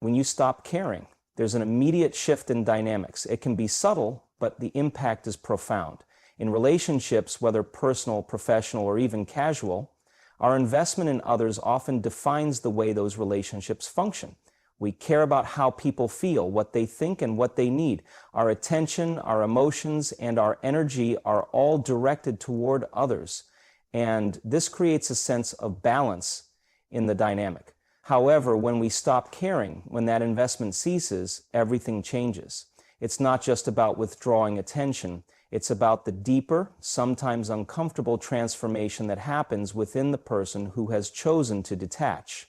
When you stop caring, there's an immediate shift in dynamics. It can be subtle, but the impact is profound. In relationships, whether personal, professional, or even casual, our investment in others often defines the way those relationships function. We care about how people feel, what they think, and what they need. Our attention, our emotions, and our energy are all directed toward others. And this creates a sense of balance in the dynamic. However, when we stop caring, when that investment ceases, everything changes. It's not just about withdrawing attention. It's about the deeper, sometimes uncomfortable transformation that happens within the person who has chosen to detach.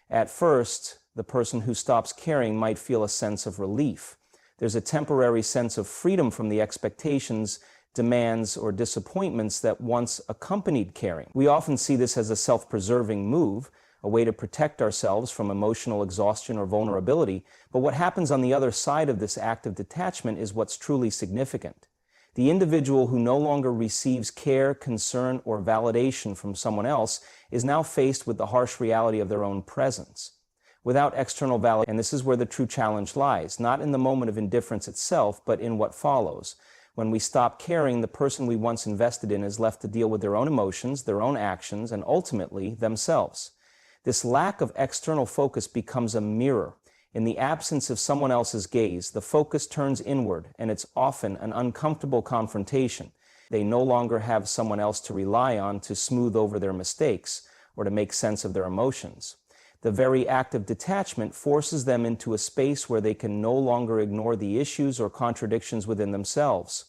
At first, the person who stops caring might feel a sense of relief. There's a temporary sense of freedom from the expectations, demands, or disappointments that once accompanied caring. We often see this as a self-preserving move, a way to protect ourselves from emotional exhaustion or vulnerability. But what happens on the other side of this act of detachment is what's truly significant. The individual who no longer receives care, concern, or validation from someone else is now faced with the harsh reality of their own presence. Without external validation, and this is where the true challenge lies, not in the moment of indifference itself, but in what follows. When we stop caring, the person we once invested in is left to deal with their own emotions, their own actions, and ultimately themselves. This lack of external focus becomes a mirror. In the absence of someone else's gaze, the focus turns inward, and it's often an uncomfortable confrontation. They no longer have someone else to rely on to smooth over their mistakes or to make sense of their emotions. The very act of detachment forces them into a space where they can no longer ignore the issues or contradictions within themselves.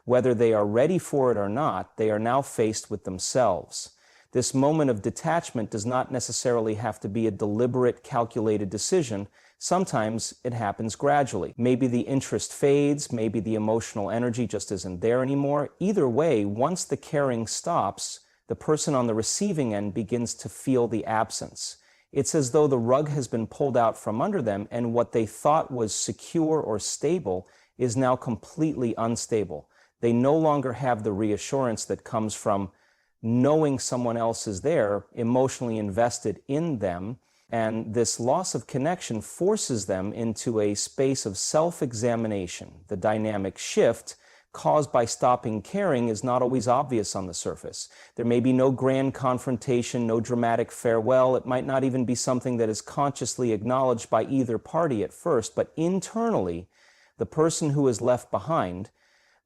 Whether they are ready for it or not, they are now faced with themselves. This moment of detachment does not necessarily have to be a deliberate, calculated decision. Sometimes it happens gradually. Maybe the interest fades, maybe the emotional energy just isn't there anymore. Either way, once the caring stops, the person on the receiving end begins to feel the absence. It's as though the rug has been pulled out from under them, and what they thought was secure or stable is now completely unstable. They no longer have the reassurance that comes from knowing someone else is there, emotionally invested in them, and this loss of connection forces them into a space of self-examination. The dynamic shift caused by stopping caring is not always obvious on the surface. There may be no grand confrontation, no dramatic farewell. It might not even be something that is consciously acknowledged by either party at first, but internally, the person who is left behind,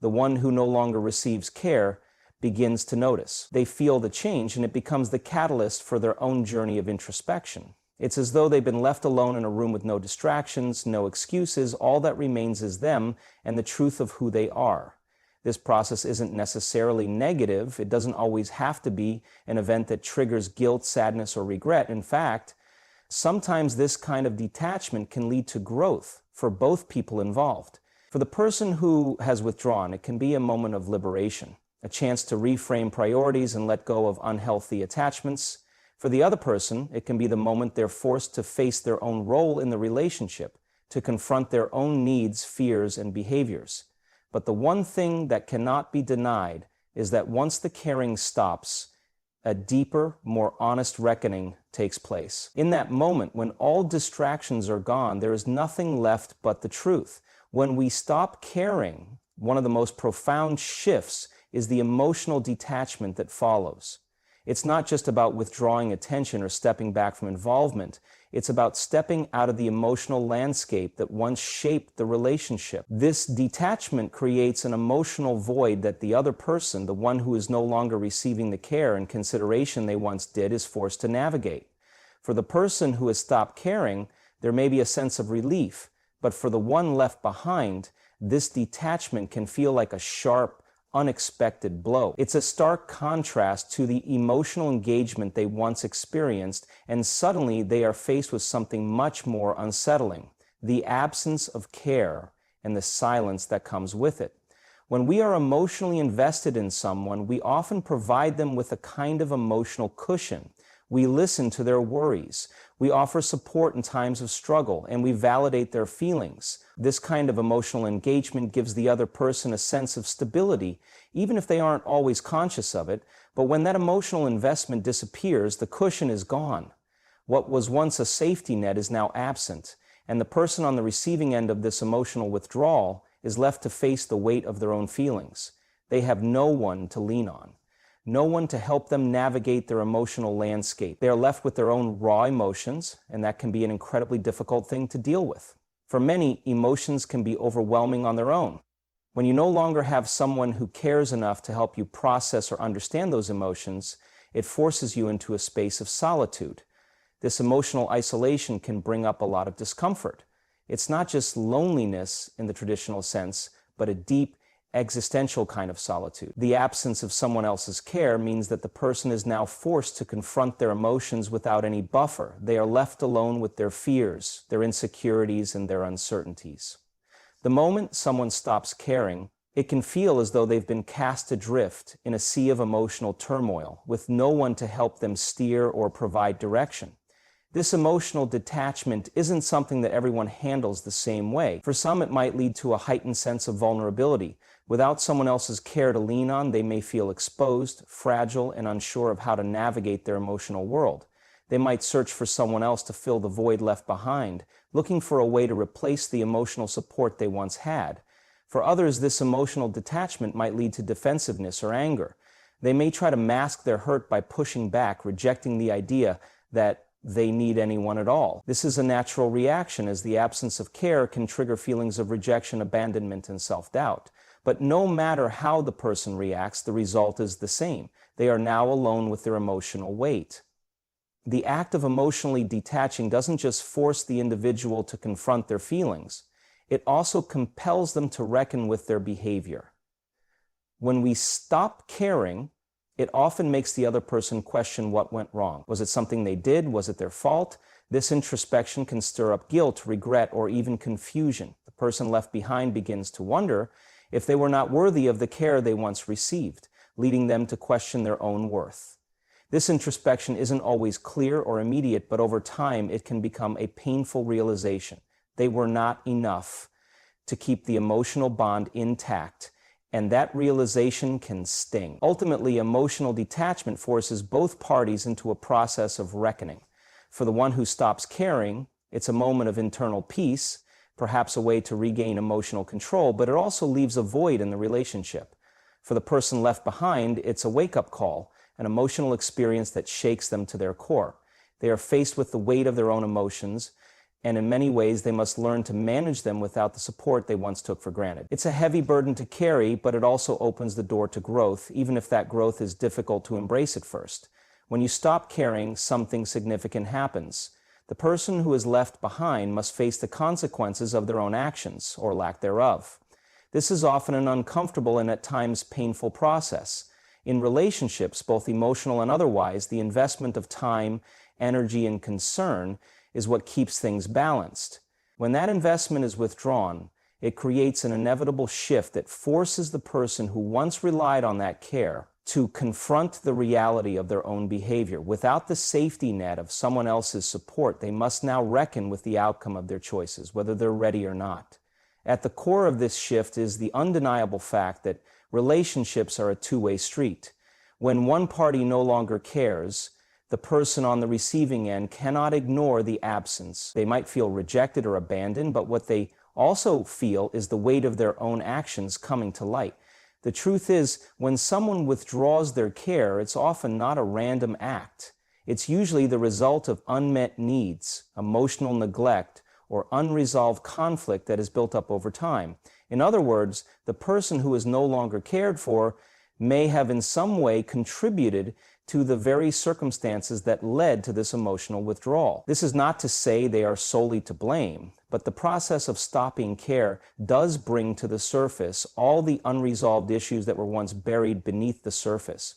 the one who no longer receives care, begins to notice. They feel the change, and it becomes the catalyst for their own journey of introspection. It's as though they've been left alone in a room with no distractions, no excuses. All that remains is them and the truth of who they are. This process isn't necessarily negative. It doesn't always have to be an event that triggers guilt, sadness, or regret. In fact, sometimes this kind of detachment can lead to growth for both people involved. For the person who has withdrawn, it can be a moment of liberation, a chance to reframe priorities and let go of unhealthy attachments. For the other person, it can be the moment they're forced to face their own role in the relationship, to confront their own needs, fears, and behaviors. But the one thing that cannot be denied is that once the caring stops, a deeper, more honest reckoning takes place. In that moment, when all distractions are gone, there is nothing left but the truth. When we stop caring, one of the most profound shifts is the emotional detachment that follows. It's not just about withdrawing attention or stepping back from involvement. It's about stepping out of the emotional landscape that once shaped the relationship. This detachment creates an emotional void that the other person, the one who is no longer receiving the care and consideration they once did, is forced to navigate. For the person who has stopped caring, there may be a sense of relief, but for the one left behind, this detachment can feel like a sharp, unexpected blow. It's a stark contrast to the emotional engagement they once experienced, and suddenly they are faced with something much more unsettling: the absence of care and the silence that comes with it. When we are emotionally invested in someone, we often provide them with a kind of emotional cushion. We listen to their worries. We offer support in times of struggle, and we validate their feelings. This kind of emotional engagement gives the other person a sense of stability, even if they aren't always conscious of it. But when that emotional investment disappears, the cushion is gone. What was once a safety net is now absent, and the person on the receiving end of this emotional withdrawal is left to face the weight of their own feelings. They have no one to lean on, no one to help them navigate their emotional landscape. They are left with their own raw emotions, and that can be an incredibly difficult thing to deal with. For many, emotions can be overwhelming on their own. When you no longer have someone who cares enough to help you process or understand those emotions, it forces you into a space of solitude. This emotional isolation can bring up a lot of discomfort. It's not just loneliness in the traditional sense, but a deep, existential kind of solitude. The absence of someone else's care means that the person is now forced to confront their emotions without any buffer. They are left alone with their fears, their insecurities, and their uncertainties. The moment someone stops caring, it can feel as though they've been cast adrift in a sea of emotional turmoil, with no one to help them steer or provide direction. This emotional detachment isn't something that everyone handles the same way. For some, it might lead to a heightened sense of vulnerability. Without someone else's care to lean on, they may feel exposed, fragile, and unsure of how to navigate their emotional world. They might search for someone else to fill the void left behind, looking for a way to replace the emotional support they once had. For others, this emotional detachment might lead to defensiveness or anger. They may try to mask their hurt by pushing back, rejecting the idea that they need anyone at all. This is a natural reaction, as the absence of care can trigger feelings of rejection, abandonment, and self-doubt. But no matter how the person reacts, the result is the same. They are now alone with their emotional weight. The act of emotionally detaching doesn't just force the individual to confront their feelings, it also compels them to reckon with their behavior. When we stop caring, it often makes the other person question what went wrong. Was it something they did? Was it their fault? This introspection can stir up guilt, regret, or even confusion. The person left behind begins to wonder if they were not worthy of the care they once received, leading them to question their own worth. This introspection isn't always clear or immediate, but over time it can become a painful realization. They were not enough to keep the emotional bond intact, and that realization can sting. Ultimately, emotional detachment forces both parties into a process of reckoning. For the one who stops caring, it's a moment of internal peace, perhaps a way to regain emotional control, but it also leaves a void in the relationship. For the person left behind, it's a wake-up call, an emotional experience that shakes them to their core. They are faced with the weight of their own emotions, and in many ways they must learn to manage them without the support they once took for granted. It's a heavy burden to carry, but it also opens the door to growth, even if that growth is difficult to embrace at first. When you stop caring, something significant happens. The person who is left behind must face the consequences of their own actions, or lack thereof. This is often an uncomfortable and at times painful process. In relationships, both emotional and otherwise, the investment of time, energy, and concern is what keeps things balanced. When that investment is withdrawn, it creates an inevitable shift that forces the person who once relied on that care to confront the reality of their own behavior. Without the safety net of someone else's support, they must now reckon with the outcome of their choices, whether they're ready or not. At the core of this shift is the undeniable fact that relationships are a two-way street. When one party no longer cares, the person on the receiving end cannot ignore the absence. They might feel rejected or abandoned, but what they also feel is the weight of their own actions coming to light. The truth is, when someone withdraws their care, it's often not a random act. It's usually the result of unmet needs, emotional neglect, or unresolved conflict that is built up over time. In other words, the person who is no longer cared for may have in some way contributed to the very circumstances that led to this emotional withdrawal. This is not to say they are solely to blame, but the process of stopping care does bring to the surface all the unresolved issues that were once buried beneath the surface.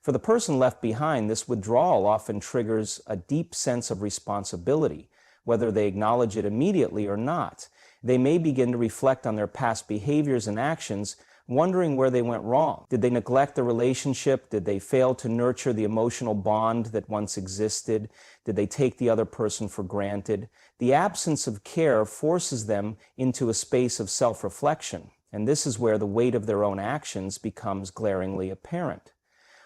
For the person left behind, this withdrawal often triggers a deep sense of responsibility, whether they acknowledge it immediately or not. They may begin to reflect on their past behaviors and actions, wondering where they went wrong. Did they neglect the relationship? Did they fail to nurture the emotional bond that once existed? Did they take the other person for granted? The absence of care forces them into a space of self-reflection, and this is where the weight of their own actions becomes glaringly apparent.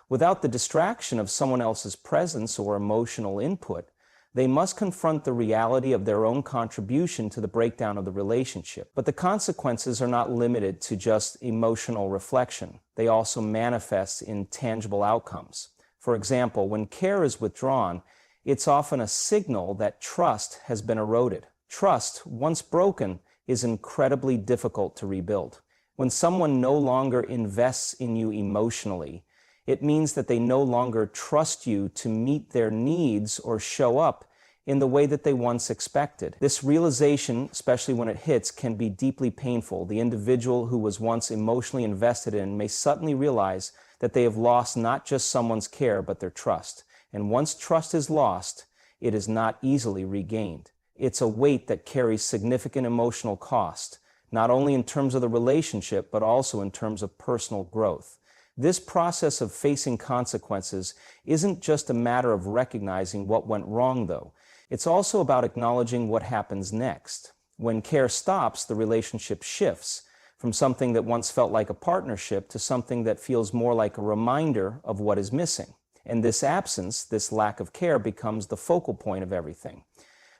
Without the distraction of someone else's presence or emotional input, They must confront the reality of their own contribution to the breakdown of the relationship. But the consequences are not limited to just emotional reflection. They also manifest in tangible outcomes. For example, when care is withdrawn, it's often a signal that trust has been eroded. Trust, once broken, is incredibly difficult to rebuild. When someone no longer invests in you emotionally, it means that they no longer trust you to meet their needs or show up in the way that they once expected. This realization, especially when it hits, can be deeply painful. The individual who was once emotionally invested in may suddenly realize that they have lost not just someone's care, but their trust. And once trust is lost, it is not easily regained. It's a weight that carries significant emotional cost, not only in terms of the relationship, but also in terms of personal growth. This process of facing consequences isn't just a matter of recognizing what went wrong, though. It's also about acknowledging what happens next. When care stops, the relationship shifts from something that once felt like a partnership to something that feels more like a reminder of what is missing. And this absence, this lack of care, becomes the focal point of everything.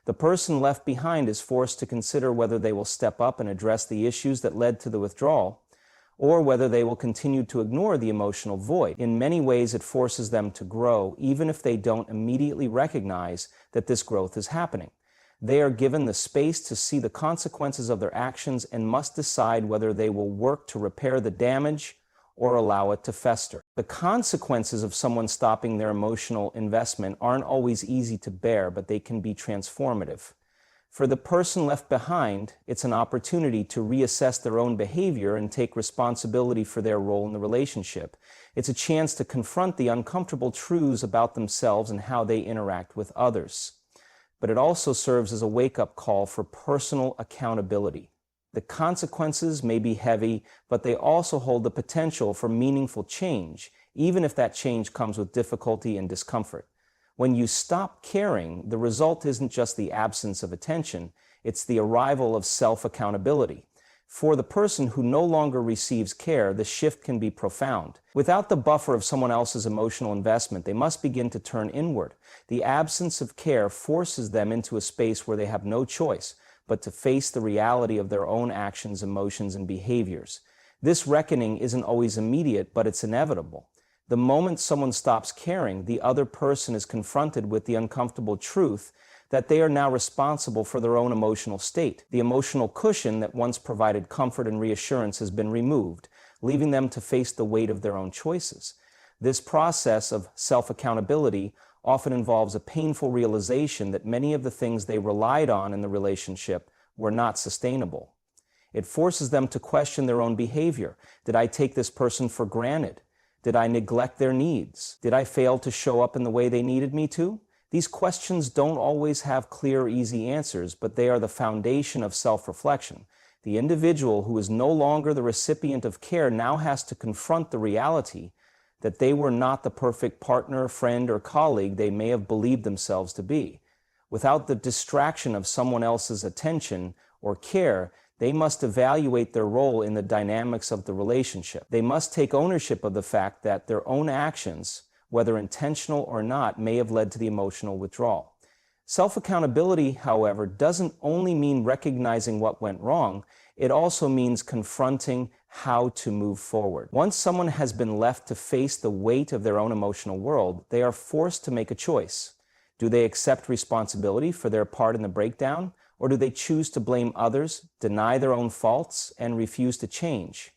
The person left behind is forced to consider whether they will step up and address the issues that led to the withdrawal, or whether they will continue to ignore the emotional void. In many ways, it forces them to grow, even if they don't immediately recognize that this growth is happening. They are given the space to see the consequences of their actions and must decide whether they will work to repair the damage or allow it to fester. The consequences of someone stopping their emotional investment aren't always easy to bear, but they can be transformative. For the person left behind, it's an opportunity to reassess their own behavior and take responsibility for their role in the relationship. It's a chance to confront the uncomfortable truths about themselves and how they interact with others. But it also serves as a wake-up call for personal accountability. The consequences may be heavy, but they also hold the potential for meaningful change, even if that change comes with difficulty and discomfort. When you stop caring, the result isn't just the absence of attention, it's the arrival of self-accountability. For the person who no longer receives care, the shift can be profound. Without the buffer of someone else's emotional investment, they must begin to turn inward. The absence of care forces them into a space where they have no choice but to face the reality of their own actions, emotions, and behaviors. This reckoning isn't always immediate, but it's inevitable. The moment someone stops caring, the other person is confronted with the uncomfortable truth that they are now responsible for their own emotional state. The emotional cushion that once provided comfort and reassurance has been removed, leaving them to face the weight of their own choices. This process of self-accountability often involves a painful realization that many of the things they relied on in the relationship were not sustainable. It forces them to question their own behavior. Did I take this person for granted? Did I neglect their needs? Did I fail to show up in the way they needed me to? These questions don't always have clear, easy answers, but they are the foundation of self-reflection. The individual who is no longer the recipient of care now has to confront the reality that they were not the perfect partner, friend, or colleague they may have believed themselves to be. Without the distraction of someone else's attention or care, they must evaluate their role in the dynamics of the relationship. They must take ownership of the fact that their own actions, whether intentional or not, may have led to the emotional withdrawal. Self-accountability, however, doesn't only mean recognizing what went wrong, it also means confronting how to move forward. Once someone has been left to face the weight of their own emotional world, they are forced to make a choice. Do they accept responsibility for their part in the breakdown? Or do they choose to blame others, deny their own faults, and refuse to change?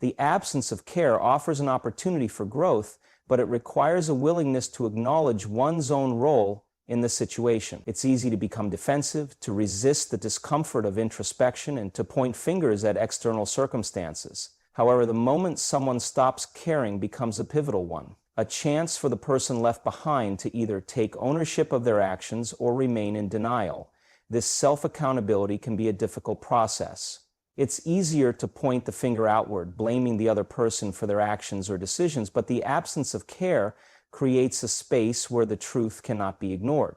The absence of care offers an opportunity for growth, but it requires a willingness to acknowledge one's own role in the situation. It's easy to become defensive, to resist the discomfort of introspection, and to point fingers at external circumstances. However, the moment someone stops caring becomes a pivotal one, a chance for the person left behind to either take ownership of their actions or remain in denial. This self-accountability can be a difficult process. It's easier to point the finger outward, blaming the other person for their actions or decisions, but the absence of care creates a space where the truth cannot be ignored.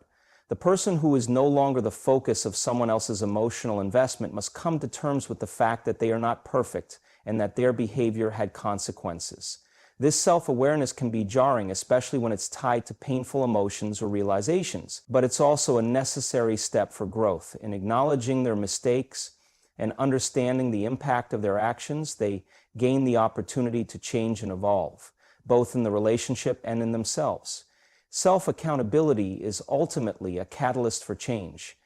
The person who is no longer the focus of someone else's emotional investment must come to terms with the fact that they are not perfect and that their behavior had consequences. This self-awareness can be jarring, especially when it's tied to painful emotions or realizations, but it's also a necessary step for growth. In acknowledging their mistakes and understanding the impact of their actions, they gain the opportunity to change and evolve, both in the relationship and in themselves. Self-accountability is ultimately a catalyst for change.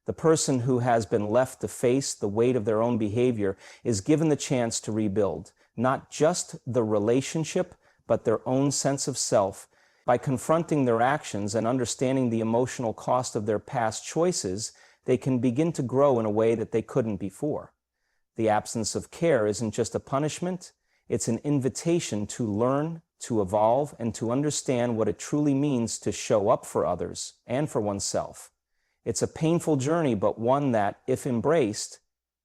The person who has been left to face the weight of their own behavior is given the chance to rebuild, not just the relationship, but their own sense of self. By confronting their actions and understanding the emotional cost of their past choices, they can begin to grow in a way that they couldn't before. The absence of care isn't just a punishment, it's an invitation to learn, to evolve, and to understand what it truly means to show up for others and for oneself. It's a painful journey, but one that, if embraced,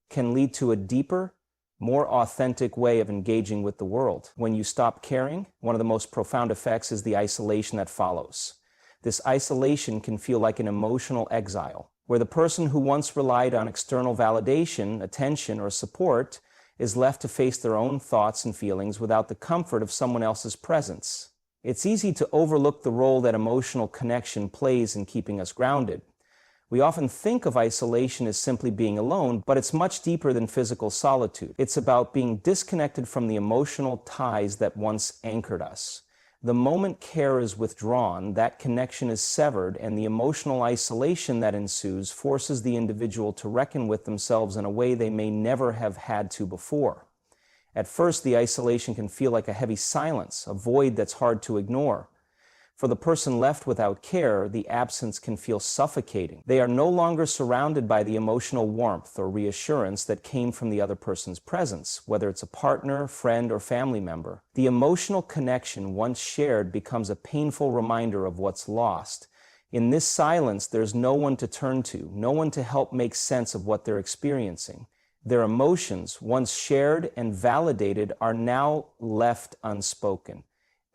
can lead to a deeper, more authentic way of engaging with the world. When you stop caring, one of the most profound effects is the isolation that follows. This isolation can feel like an emotional exile, where the person who once relied on external validation, attention, or support is left to face their own thoughts and feelings without the comfort of someone else's presence. It's easy to overlook the role that emotional connection plays in keeping us grounded. We often think of isolation as simply being alone, but it's much deeper than physical solitude. It's about being disconnected from the emotional ties that once anchored us. The moment care is withdrawn, that connection is severed, and the emotional isolation that ensues forces the individual to reckon with themselves in a way they may never have had to before. At first, the isolation can feel like a heavy silence, a void that's hard to ignore. For the person left without care, the absence can feel suffocating. They are no longer surrounded by the emotional warmth or reassurance that came from the other person's presence, whether it's a partner, friend, or family member. The emotional connection once shared becomes a painful reminder of what's lost. In this silence, there's no one to turn to, no one to help make sense of what they're experiencing. Their emotions, once shared and validated, are now left unspoken,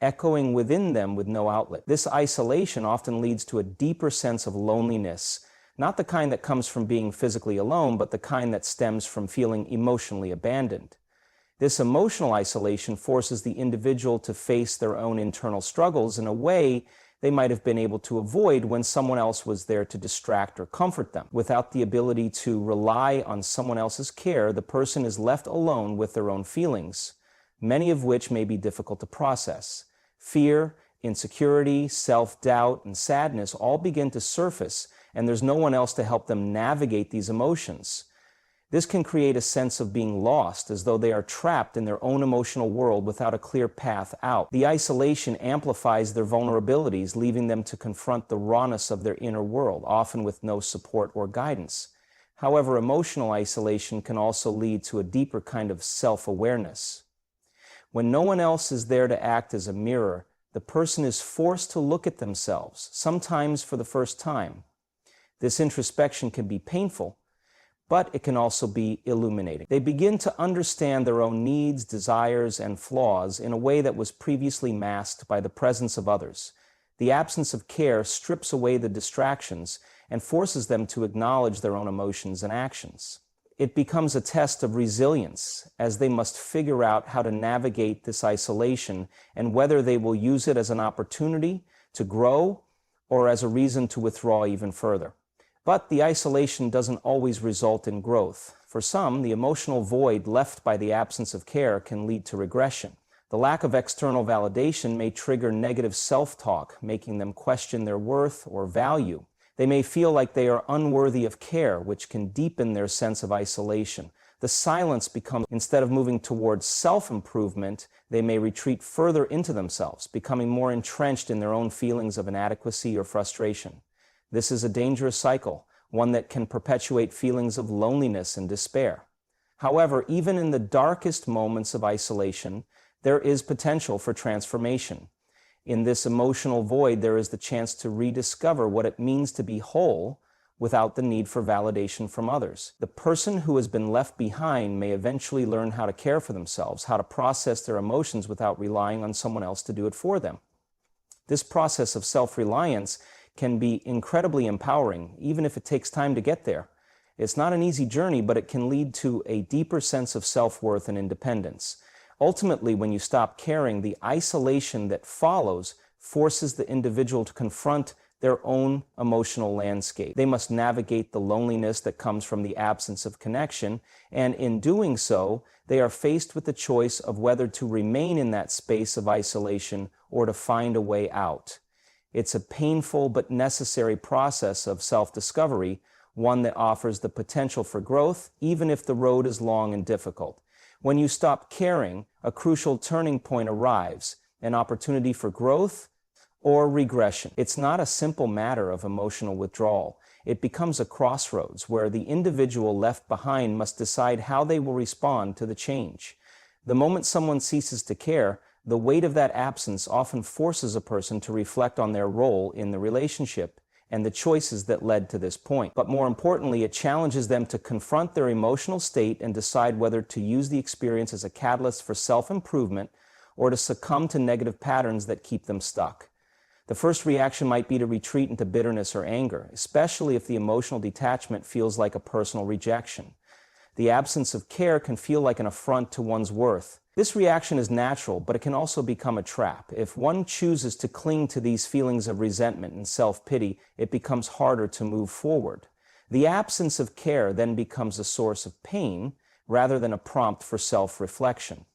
echoing within them with no outlet. This isolation often leads to a deeper sense of loneliness, not the kind that comes from being physically alone, but the kind that stems from feeling emotionally abandoned. This emotional isolation forces the individual to face their own internal struggles in a way they might have been able to avoid when someone else was there to distract or comfort them. Without the ability to rely on someone else's care, the person is left alone with their own feelings, many of which may be difficult to process. Fear, insecurity, self-doubt, and sadness all begin to surface, and there's no one else to help them navigate these emotions. This can create a sense of being lost, as though they are trapped in their own emotional world without a clear path out. The isolation amplifies their vulnerabilities, leaving them to confront the rawness of their inner world, often with no support or guidance. However, emotional isolation can also lead to a deeper kind of self-awareness. When no one else is there to act as a mirror, the person is forced to look at themselves, sometimes for the first time. This introspection can be painful, but it can also be illuminating. They begin to understand their own needs, desires, and flaws in a way that was previously masked by the presence of others. The absence of care strips away the distractions and forces them to acknowledge their own emotions and actions. It becomes a test of resilience, as they must figure out how to navigate this isolation and whether they will use it as an opportunity to grow or as a reason to withdraw even further. But the isolation doesn't always result in growth. For some, the emotional void left by the absence of care can lead to regression. The lack of external validation may trigger negative self-talk, making them question their worth or value. They may feel like they are unworthy of care, which can deepen their sense of isolation. The silence becomes, instead of moving towards self-improvement, they may retreat further into themselves, becoming more entrenched in their own feelings of inadequacy or frustration. This is a dangerous cycle, one that can perpetuate feelings of loneliness and despair. However, even in the darkest moments of isolation, there is potential for transformation. In this emotional void, there is the chance to rediscover what it means to be whole without the need for validation from others. The person who has been left behind may eventually learn how to care for themselves, how to process their emotions without relying on someone else to do it for them. This process of self-reliance can be incredibly empowering, even if it takes time to get there. It's not an easy journey, but it can lead to a deeper sense of self-worth and independence. Ultimately, when you stop caring, the isolation that follows forces the individual to confront their own emotional landscape. They must navigate the loneliness that comes from the absence of connection, and in doing so, they are faced with the choice of whether to remain in that space of isolation or to find a way out. It's a painful but necessary process of self-discovery, one that offers the potential for growth, even if the road is long and difficult. When you stop caring, a crucial turning point arrives, an opportunity for growth or regression. It's not a simple matter of emotional withdrawal. It becomes a crossroads where the individual left behind must decide how they will respond to the change. The moment someone ceases to care, the weight of that absence often forces a person to reflect on their role in the relationship and the choices that led to this point. But more importantly, it challenges them to confront their emotional state and decide whether to use the experience as a catalyst for self-improvement or to succumb to negative patterns that keep them stuck. The first reaction might be to retreat into bitterness or anger, especially if the emotional detachment feels like a personal rejection. The absence of care can feel like an affront to one's worth. This reaction is natural, but it can also become a trap. If one chooses to cling to these feelings of resentment and self-pity, it becomes harder to move forward. The absence of care then becomes a source of pain rather than a prompt for self-reflection.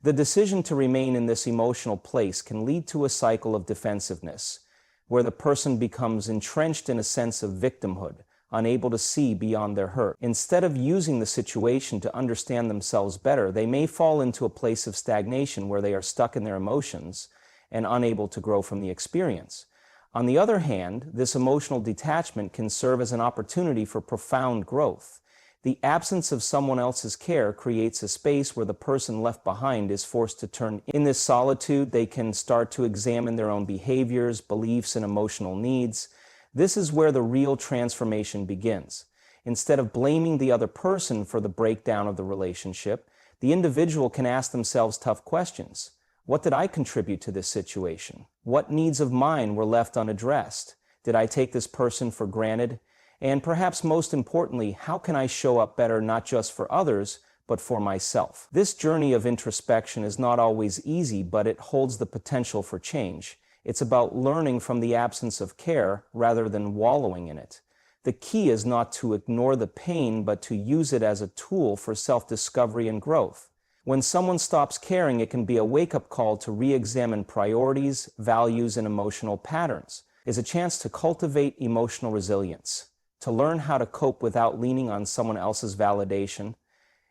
The decision to remain in this emotional place can lead to a cycle of defensiveness, where the person becomes entrenched in a sense of victimhood, unable to see beyond their hurt. Instead of using the situation to understand themselves better, they may fall into a place of stagnation where they are stuck in their emotions and unable to grow from the experience. On the other hand, this emotional detachment can serve as an opportunity for profound growth. The absence of someone else's care creates a space where the person left behind is forced to turn. In this solitude, they can start to examine their own behaviors, beliefs, and emotional needs. This is where the real transformation begins. Instead of blaming the other person for the breakdown of the relationship, the individual can ask themselves tough questions. What did I contribute to this situation? What needs of mine were left unaddressed? Did I take this person for granted? And perhaps most importantly, how can I show up better not just for others, but for myself? This journey of introspection is not always easy, but it holds the potential for change. It's about learning from the absence of care rather than wallowing in it. The key is not to ignore the pain, but to use it as a tool for self-discovery and growth. When someone stops caring, it can be a wake-up call to re-examine priorities, values, and emotional patterns. It's a chance to cultivate emotional resilience, to learn how to cope without leaning on someone else's validation,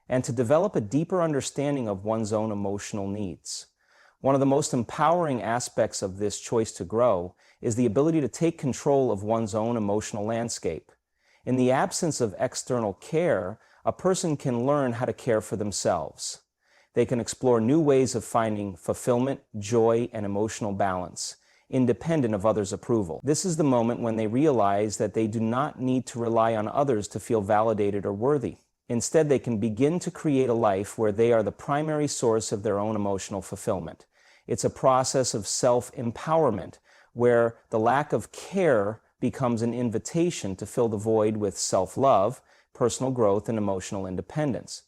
and to develop a deeper understanding of one's own emotional needs. One of the most empowering aspects of this choice to grow is the ability to take control of one's own emotional landscape. In the absence of external care, a person can learn how to care for themselves. They can explore new ways of finding fulfillment, joy, and emotional balance, independent of others' approval. This is the moment when they realize that they do not need to rely on others to feel validated or worthy. Instead, they can begin to create a life where they are the primary source of their own emotional fulfillment. It's a process of self-empowerment, where the lack of care becomes an invitation to fill the void with self-love, personal growth, and emotional independence.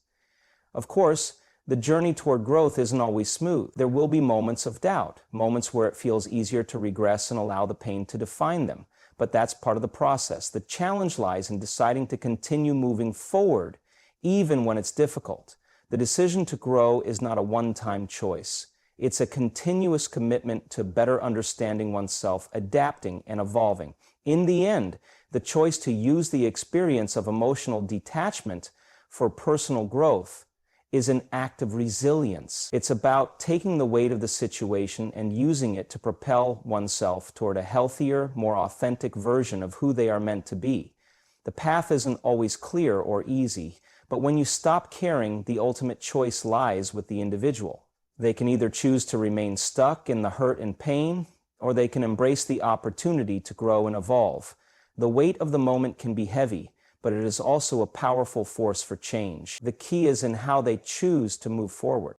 Of course, the journey toward growth isn't always smooth. There will be moments of doubt, moments where it feels easier to regress and allow the pain to define them. But that's part of the process. The challenge lies in deciding to continue moving forward, even when it's difficult. The decision to grow is not a one-time choice. It's a continuous commitment to better understanding oneself, adapting, and evolving. In the end, the choice to use the experience of emotional detachment for personal growth is an act of resilience. It's about taking the weight of the situation and using it to propel oneself toward a healthier, more authentic version of who they are meant to be. The path isn't always clear or easy, but when you stop caring, the ultimate choice lies with the individual. They can either choose to remain stuck in the hurt and pain, or they can embrace the opportunity to grow and evolve. The weight of the moment can be heavy, but it is also a powerful force for change. The key is in how they choose to move forward.